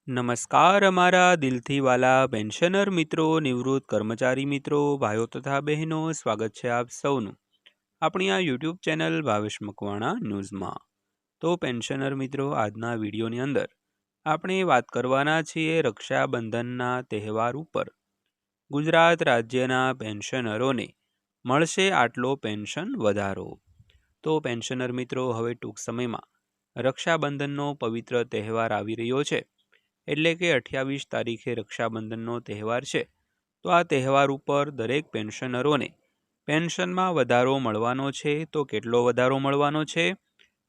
નમસ્કાર અમારા દિલથી વાલા પેન્શનર મિત્રો, નિવૃત્ત કર્મચારી મિત્રો, ભાઈઓ તથા બહેનો, સ્વાગત છે આપ સૌનું આપણી આ યુટ્યુબ ચેનલ ભાવેશ મકવાણા ન્યૂઝમાં। તો પેન્શનર મિત્રો, આજના વિડીયોની અંદર આપણે વાત કરવાના છીએ રક્ષાબંધનના તહેવાર ઉપર। ગુજરાત રાજ્યના પેન્શનરોને મળશે આટલો પેન્શન વધારો। તો પેન્શનર મિત્રો, હવે ટૂંક સમયમાં રક્ષાબંધનનો પવિત્ર તહેવાર આવી રહ્યો છે, એટલે કે 28 તારીખે રક્ષાબંધનનો તહેવાર છે। તો આ તહેવાર ઉપર દરેક પેન્શનરોને પેન્શનમાં વધારો મળવાનો છે। તો કેટલો વધારો મળવાનો છે,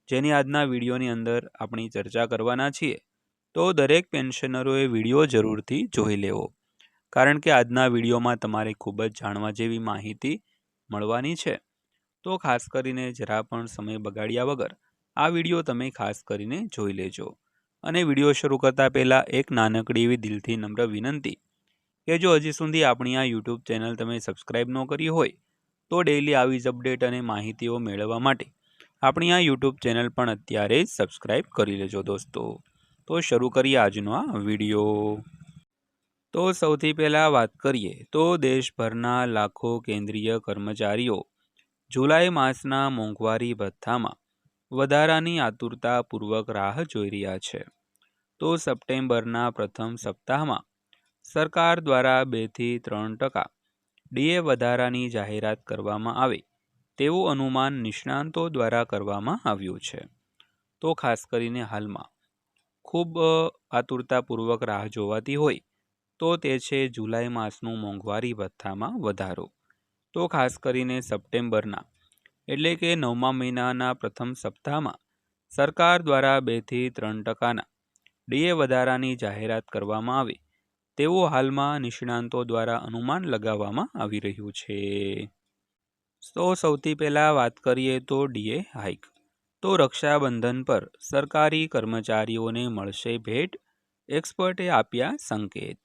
જેની આજના વિડીયોની અંદર આપણી ચર્ચા કરવાના છીએ। તો દરેક પેન્શનરોએ વિડીયો જરૂરથી જોઈ લેવો, કારણ કે આજના વિડીયોમાં તમારે ખૂબ જ જાણવા જેવી માહિતી મળવાની છે। તો ખાસ કરીને જરા પણ સમય બગાડ્યા વગર આ વિડીયો તમે ખાસ કરીને જોઈ લેજો। અને વિડીયો શરૂ કરતાં પહેલાં એક નાનકડી એવી દિલથી નમ્ર વિનંતી કે જો હજી સુધી આપણી આ યુટ્યુબ ચેનલ તમે સબસ્ક્રાઈબ ન કરી હોય તો ડેઈલી આવી જ અપડેટ અને માહિતીઓ મેળવવા માટે આપણી આ યુટ્યુબ ચેનલ પણ અત્યારે જ સબસ્ક્રાઈબ કરી લેજો દોસ્તો। તો શરૂ કરીએ આજનો આ વિડીયો। તો સૌથી પહેલાં વાત કરીએ તો દેશભરના લાખો કેન્દ્રીય કર્મચારીઓ જુલાઈ માસના મોંઘવારી ભથ્થામાં વધારાની આતુરતાપૂર્વક રાહ જોઈ રહ્યા છે। તો સપ્ટેમ્બરના પ્રથમ સપ્તાહમાં સરકાર દ્વારા 2 થી 3% ડીએ વધારાની જાહેરાત કરવામાં આવે તેવું અનુમાન નિષ્ણાંતો દ્વારા કરવામાં આવ્યું છે। તો ખાસ કરીને હાલમાં ખૂબ આતુરતાપૂર્વક રાહ જોવાતી હોય તો તે છે જુલાઈ માસનું મોંઘવારી ભથ્થામાં વધારો। તો ખાસ કરીને સપ્ટેમ્બરના એટલે કે 9મા મહિનાના પ્રથમ સપ્તાહમાં સરકાર દ્વારા 2 થી 3%ના ડીએ વધારાની જાહેરાત કરવામાં આવે તેવું હાલમાં નિષ્ણાંતો દ્વારા અનુમાન લગાવવામાં આવી રહ્યું છે। તો સૌથી પહેલાં વાત કરીએ તો ડીએ હાઇક। તો રક્ષાબંધન પર સરકારી કર્મચારીઓને મળશે ભેટ, એક્સપર્ટે આપ્યા સંકેત।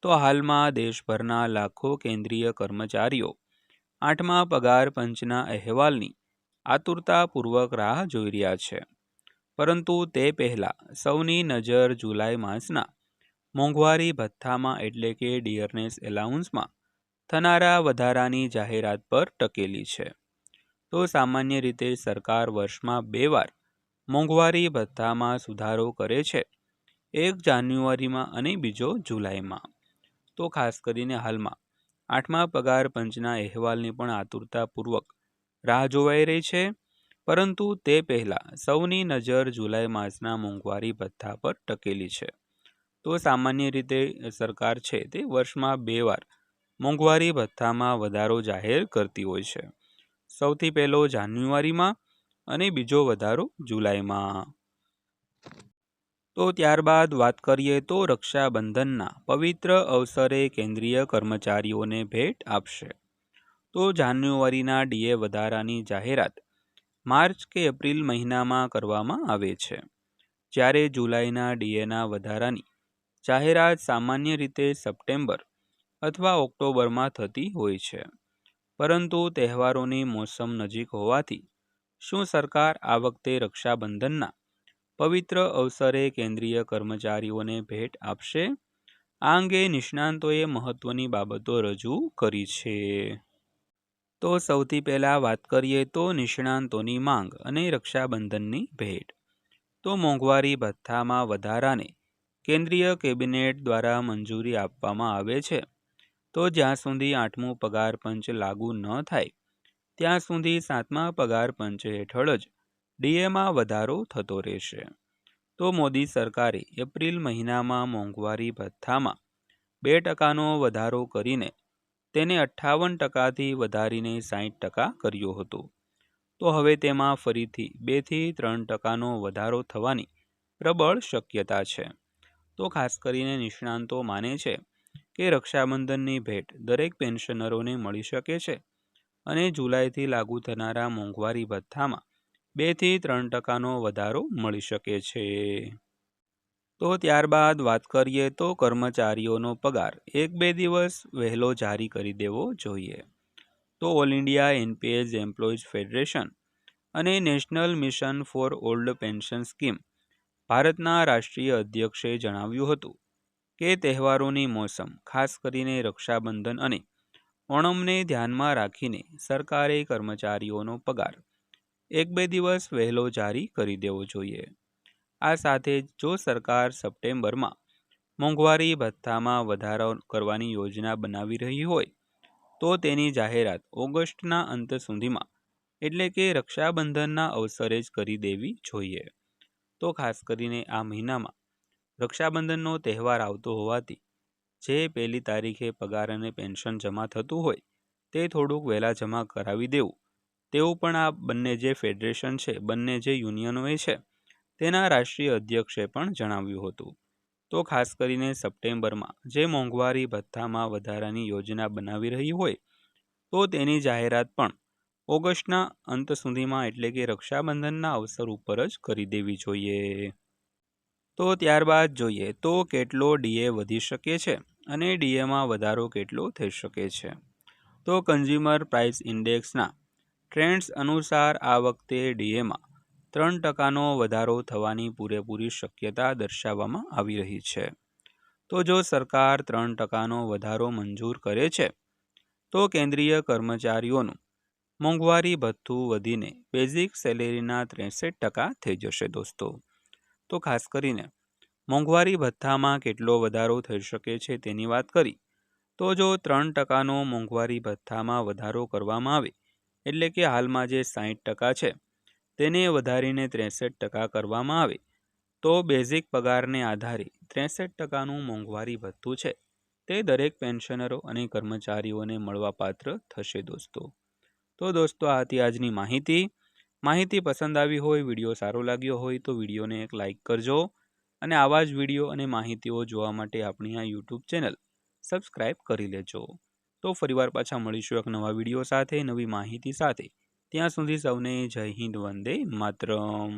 તો હાલમાં દેશભરના લાખો કેન્દ્રીય કર્મચારીઓ 8મા પગાર પંચના અહેવાલની આતુરતાપૂર્વક રાહ જોઈ રહ્યા છે, પરંતુ તે પહેલાં સૌની નજર જુલાઈ માસના મોંઘવારી ભથ્થામાં એટલે કે ડિયરનેસ એલાઉન્સમાં થનારા વધારાની જાહેરાત પર ટકેલી છે। તો સામાન્ય રીતે સરકાર વર્ષમાં 2 વાર મોંઘવારી ભથ્થામાં સુધારો કરે છે, એક જાન્યુઆરીમાં અને બીજો જુલાઈમાં। તો ખાસ કરીને હાલમાં 8મા પગાર પંચના અહેવાલની પણ આતુરતાપૂર્વક રાહ જોવાઈ રહી છે, પરંતુ તે પહેલાં સૌની નજર જુલાઈ માસના મોંઘવારી ભથ્થા પર ટકેલી છે। તો સામાન્ય રીતે સરકાર છે તે વર્ષમાં 2 વાર મોંઘવારી ભથ્થામાં વધારો જાહેર કરતી હોય છે, સૌથી પહેલો જાન્યુઆરીમાં અને બીજો વધારો જુલાઈમાં। તો ત્યારબાદ વાત કરીએ તો રક્ષાબંધનના પવિત્ર અવસરે કેન્દ્રીય કર્મચારીઓને ભેટ આપશે। તો જાન્યુઆરીના ડીએ વધારાની જાહેરાત માર્ચ કે એપ્રિલ મહિનામાં કરવામાં આવે છે, જ્યારે જુલાઈના ડીએના વધારાની જાહેરાત સામાન્ય રીતે સપ્ટેમ્બર અથવા ઓક્ટોબરમાં થતી હોય છે। પરંતુ તહેવારોની મોસમ નજીક હોવાથી શું સરકાર આ વખતે રક્ષાબંધનના પવિત્ર અવસરે કેન્દ્રીય કર્મચારીઓને ભેટ આપશે? આ અંગે નિષ્ણાંતોએ મહત્વની બાબતો રજૂ કરી છે। તો સૌથી પહેલાં વાત કરીએ તો નિષ્ણાંતોની માંગ અને રક્ષાબંધનની ભેટ। તો મોંઘવારી ભથ્થામાં વધારાને કેન્દ્રીય કેબિનેટ દ્વારા મંજૂરી આપવામાં આવે છે, તો જ્યાં સુધી 8મું પગાર પંચ લાગુ ન થાય ત્યાં સુધી 7મા પગાર પંચ હેઠળ જ ડીએમાં વધારો થતો રહેશે। તો મોદી સરકારે એપ્રિલ મહિનામાં મોંઘવારી ભથ્થામાં 2%નો વધારો કરીને તેને 58%થી વધારીને 60% કર્યો હતો। તો હવે તેમાં ફરીથી 2 થી 3%નો વધારો થવાની પ્રબળ શક્યતા છે। તો ખાસ કરીને નિષ્ણાંતો માને છે કે રક્ષાબંધનની ભેટ દરેક પેન્શનરોને મળી શકે છે અને જુલાઈથી લાગુ થનારા મોંઘવારી ભથ્થામાં 2 થી 3%નો વધારો મળી શકે છે। તો ત્યારબાદ વાત કરીએ તો કર્મચારીઓનો પગાર 1-2 દિવસ વહેલો જારી કરી દેવો જોઈએ। તો all India NPS employees federation અને national mission for old pension scheme ભારતના રાષ્ટ્રીય અધ્યક્ષે જણાવ્યું હતું કે તહેવારોની મોસમ, ખાસ કરીને રક્ષાબંધન અને ઓણમને ધ્યાનમાં રાખીને સરકારે કર્મચારીઓનો પગાર 1-2 દિવસ વહેલો જારી કરી દેવો જોઈએ. આ સાથે જ જો સરકાર સપ્ટેમ્બરમાં મોંઘવારી ભથ્થામાં વધારો કરવાની યોજના બનાવી રહી હોય તો તેની જાહેરાત ઓગસ્ટના અંત સુધીમાં એટલે કે રક્ષાબંધનના અવસરે જ કરી દેવી જોઈએ. તો ખાસ કરીને આ મહિનામાં રક્ષાબંધનનો તહેવાર આવતો હોવાથી જે 1લી તારીખે પગાર અને પેન્શન જમા થતું હોય તે થોડુંક વહેલા જમા કરાવી દેવું, તેવું પણ આ બંને જે ફેડરેશન છે, બંને જે યુનિયનોએ છે તેના રાષ્ટ્રીય અધ્યક્ષે પણ જણાવ્યું હતું. તો ખાસ કરીને સપ્ટેમ્બરમાં જે મોંઘવારી ભથ્થામાં વધારાની યોજના બનાવી રહી હોય તો તેની જાહેરાત પણ ઓગસ્ટના અંત સુધીમાં એટલે કે રક્ષાબંધનના અવસર ઉપર જ કરી દેવી જોઈએ. તો ત્યારબાદ જોઈએ તો કેટલો ડીએ વધી શકે છે અને ડીએમાં વધારો કેટલો થઈ શકે છે. તો કન્ઝ્યુમર પ્રાઇસ ઇન્ડેક્સના ટ્રેન્ડ્સ અનુસાર આ વખતે ડીએમાં 3%નો વધારો થવાની પૂરેપૂરી શક્યતા દર્શાવવામાં આવી રહી છે. તો જો સરકાર 3%નો વધારો મંજૂર કરે છે તો કેન્દ્રીય કર્મચારીઓનું મોંઘવારી ભથ્થું વધીને બેઝિક સેલેરીના 63% થઈ જશે દોસ્તો. તો ખાસ કરીને મોંઘવારી ભથ્થામાં કેટલો વધારો થઈ શકે છે તેની વાત કરી તો જો 3%નો મોંઘવારી ભથ્થામાં વધારો કરવામાં આવે એટલે કે હાલમાં જે 60% છે તેને વધારીને 63% કરવામાં આવે તો બેઝિક પગારને આધારે 63%નું મોંઘવારી ભથ્થું છે તે દરેક પેન્શનરો અને કર્મચારીઓને મળવાપાત્ર થશે દોસ્તો. તો દોસ્તો આ હતી આજની માહિતી પસંદ આવી હોય, વિડીયો સારો લાગ્યો હોય તો વિડીયોને એક લાઇક કરજો અને આવા જ વિડીયો અને માહિતીઓ જોવા માટે આપણી આ યુટ્યુબ ચેનલ સબસ્ક્રાઈબ કરી લેજો. તો ફરીવાર પાછા મળીશું એક નવા વિડીયો સાથે, નવી માહિતી સાથે. ત્યાં સુધી સૌને જય હિન્દ, વંદે માતરમ.